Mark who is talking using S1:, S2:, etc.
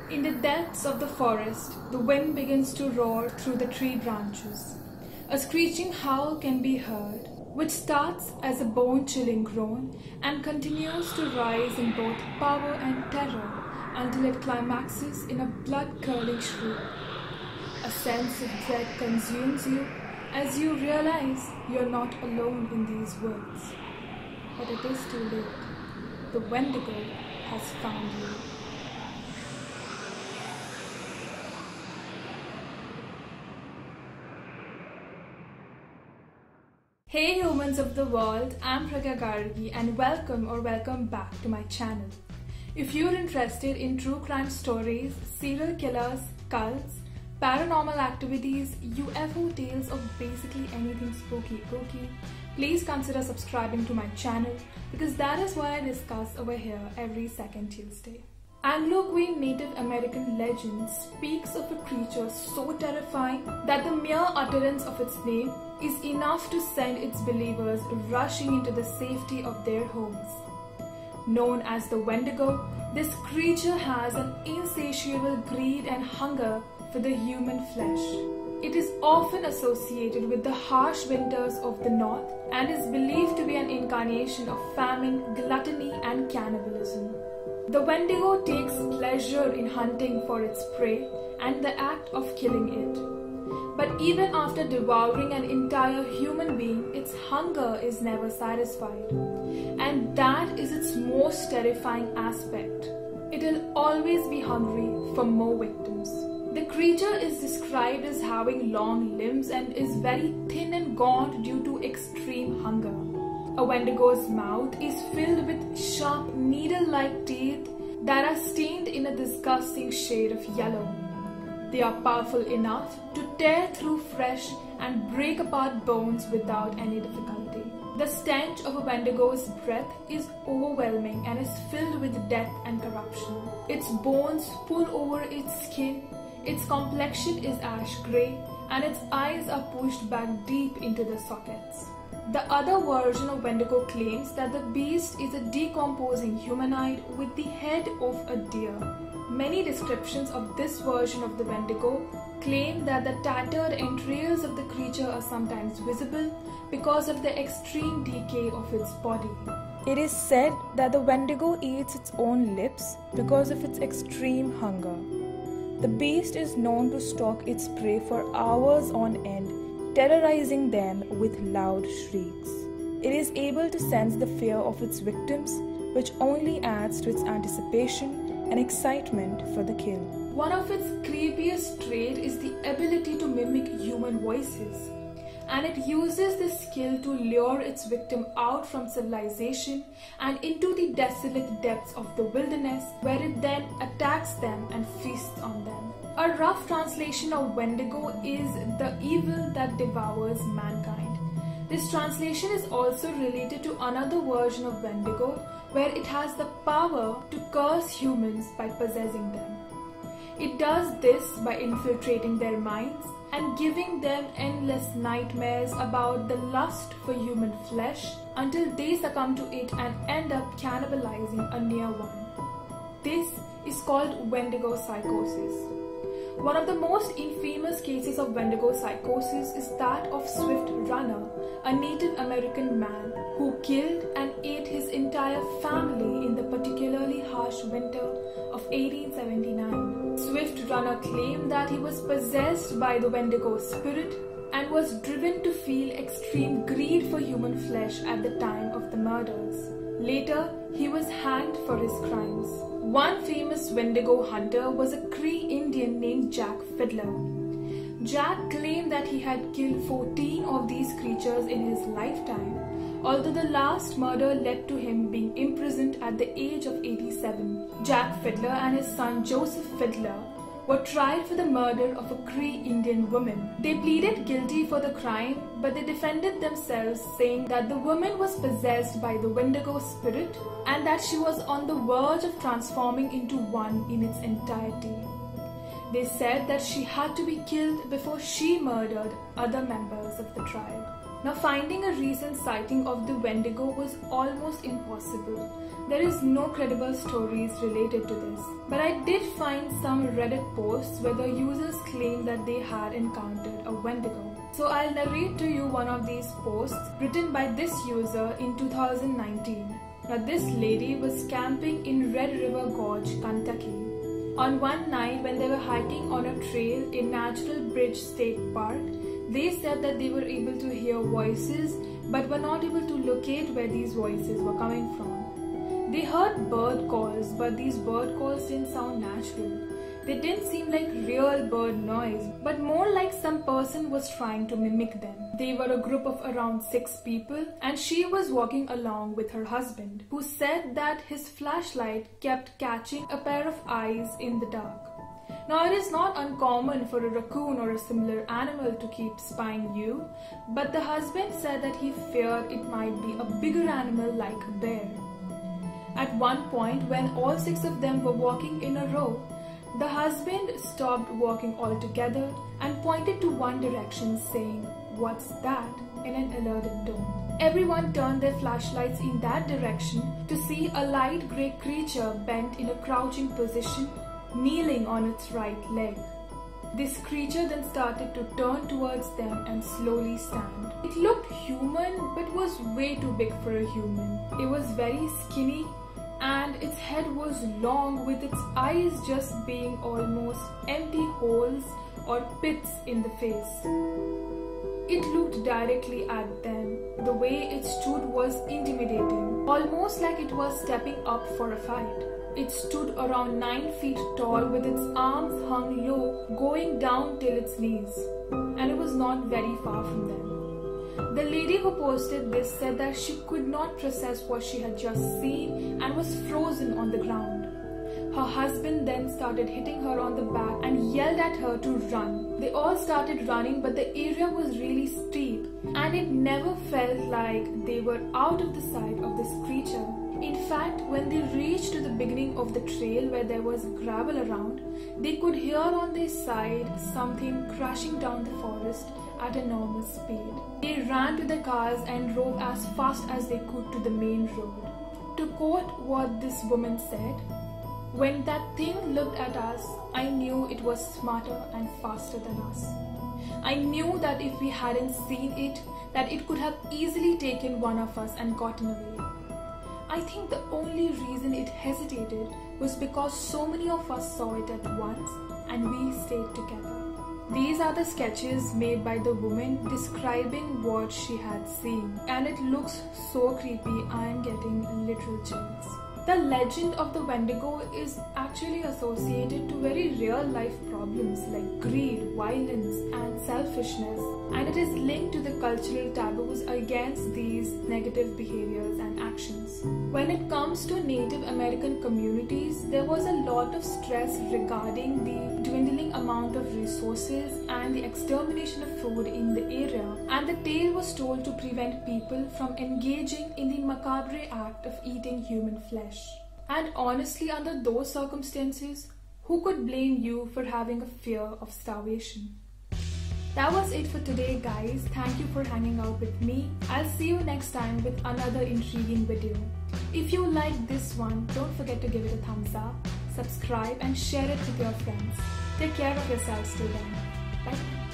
S1: In the depths of the forest, the wind begins to roar through the tree branches. A screeching howl can be heard, which starts as a bone-chilling groan and continues to rise in both power and terror until it climaxes in a blood-curdling shriek. A sense of dread consumes you as you realize you're not alone in these woods. But it is too late. The Wendigo has found you. Hey humans of the world, I'm Pragya Gargi and welcome back to my channel. If you're interested in true crime stories, serial killers, cults, paranormal activities, UFO tales, or basically anything spooky, please consider subscribing to my channel because that is what I discuss over here every second Tuesday. Algonquian Native American legend speaks of a creature so terrifying that the mere utterance of its name is enough to send its believers rushing into the safety of their homes. Known as the Wendigo, this creature has an insatiable greed and hunger for the human flesh. It is often associated with the harsh winters of the north and is believed to be an incarnation of famine, gluttony, and cannibalism. The Wendigo takes pleasure in hunting for its prey and the act of killing it. But even after devouring an entire human being, its hunger is never satisfied. And that is its most terrifying aspect. It will always be hungry for more victims. The creature is described as having long limbs and is very thin and gaunt due to extreme hunger. A Wendigo's mouth is filled with sharp needle-like teeth that are stained in a disgusting shade of yellow. They are powerful enough to tear through flesh and break apart bones without any difficulty. The stench of a Wendigo's breath is overwhelming and is filled with death and corruption. Its bones pull over its skin, its complexion is ash grey, and its eyes are pushed back deep into the sockets. The other version of Wendigo claims that the beast is a decomposing humanoid with the head of a deer. Many descriptions of this version of the Wendigo claim that the tattered entrails of the creature are sometimes visible because of the extreme decay of its body. It is said that the Wendigo eats its own lips because of its extreme hunger. The beast is known to stalk its prey for hours on end, terrorizing them with loud shrieks. It is able to sense the fear of its victims, which only adds to its anticipation and excitement for the kill. One of its creepiest traits is the ability to mimic human voices, and it uses this skill to lure its victim out from civilization and into the desolate depths of the wilderness, where it then attacks them and feasts on them. A rough translation of Wendigo is the evil that devours mankind. This translation is also related to another version of Wendigo, where it has the power to curse humans by possessing them. It does this by infiltrating their minds and giving them endless nightmares about the lust for human flesh until they succumb to it and end up cannibalizing a near one. This is called Wendigo psychosis. One of the most infamous cases of Wendigo psychosis is that of Swift Runner, a Native American man who killed and ate his entire family in the particularly harsh winter of 1879. Swift Runner claimed that he was possessed by the Wendigo spirit and was driven to feel extreme greed for human flesh at the time of the murders. Later, he was hanged for his crimes. One famous Wendigo hunter was a Cree Indian named Jack Fiddler. Jack claimed that he had killed 14 of these creatures in his lifetime, although the last murder led to him being imprisoned at the age of 87. Jack Fiddler and his son Joseph Fiddler were tried for the murder of a Cree Indian woman. They pleaded guilty for the crime, but they defended themselves, saying that the woman was possessed by the Wendigo spirit and that she was on the verge of transforming into one in its entirety. They said that she had to be killed before she murdered other members of the tribe. Now, finding a recent sighting of the Wendigo was almost impossible. There is no credible stories related to this. But I did find some Reddit posts where the users claimed that they had encountered a Wendigo. So I'll narrate to you one of these posts written by this user in 2019. Now, this lady was camping in Red River Gorge, Kentucky. On one night when they were hiking on a trail in Natural Bridge State Park, they said that they were able to hear voices but were not able to locate where these voices were coming from. They heard bird calls, but these bird calls didn't sound natural. They didn't seem like real bird noise, but more like some person was trying to mimic them. They were a group of around 6 people, and she was walking along with her husband, who said that his flashlight kept catching a pair of eyes in the dark. Now, it is not uncommon for a raccoon or a similar animal to keep spying you, but the husband said that he feared it might be a bigger animal like a bear. At one point, when all 6 of them were walking in a row, the husband stopped walking altogether and pointed to one direction, saying, "What's that?" in an alerted tone. Everyone turned their flashlights in that direction to see a light grey creature bent in a crouching position, kneeling on its right leg. This creature then started to turn towards them and slowly stand. It looked human but was way too big for a human. It was very skinny and its head was long, with its eyes just being almost empty holes or pits in the face. It looked directly at them. The way it stood was intimidating, almost like it was stepping up for a fight. It stood around 9 feet tall with its arms hung low, going down till its knees, and it was not very far from them. The lady who posted this said that she could not process what she had just seen and was frozen on the ground. Her husband then started hitting her on the back and yelled at her to run. They all started running, but the area was really steep and it never felt like they were out of the sight of this creature. In fact, when they reached to the beginning of the trail where there was gravel around, they could hear on their side something crashing down the forest at enormous speed. They ran to their cars and drove as fast as they could to the main road. To quote what this woman said, "When that thing looked at us, I knew it was smarter and faster than us. I knew that if we hadn't seen it, that it could have easily taken one of us and gotten away. I think the only reason it hesitated was because so many of us saw it at once and we stayed together." These are the sketches made by the woman describing what she had seen, and it looks so creepy. I am getting literal chills. The legend of the Wendigo is actually associated to very real life problems like greed, violence, and selfishness, and it is linked to the cultural taboos against these negative behaviors and actions. When it comes to Native American communities, there was a lot of stress regarding the dwindling amount of resources and the extermination of food in the area, and the tale was told to prevent people from engaging in the macabre act of eating human flesh. And honestly, under those circumstances, who could blame you for having a fear of starvation? That was it for today, guys. Thank you for hanging out with me. I'll see you next time with another intriguing video. If you liked this one, don't forget to give it a thumbs up, subscribe, and share it with your friends. Take care of yourselves till then. Bye.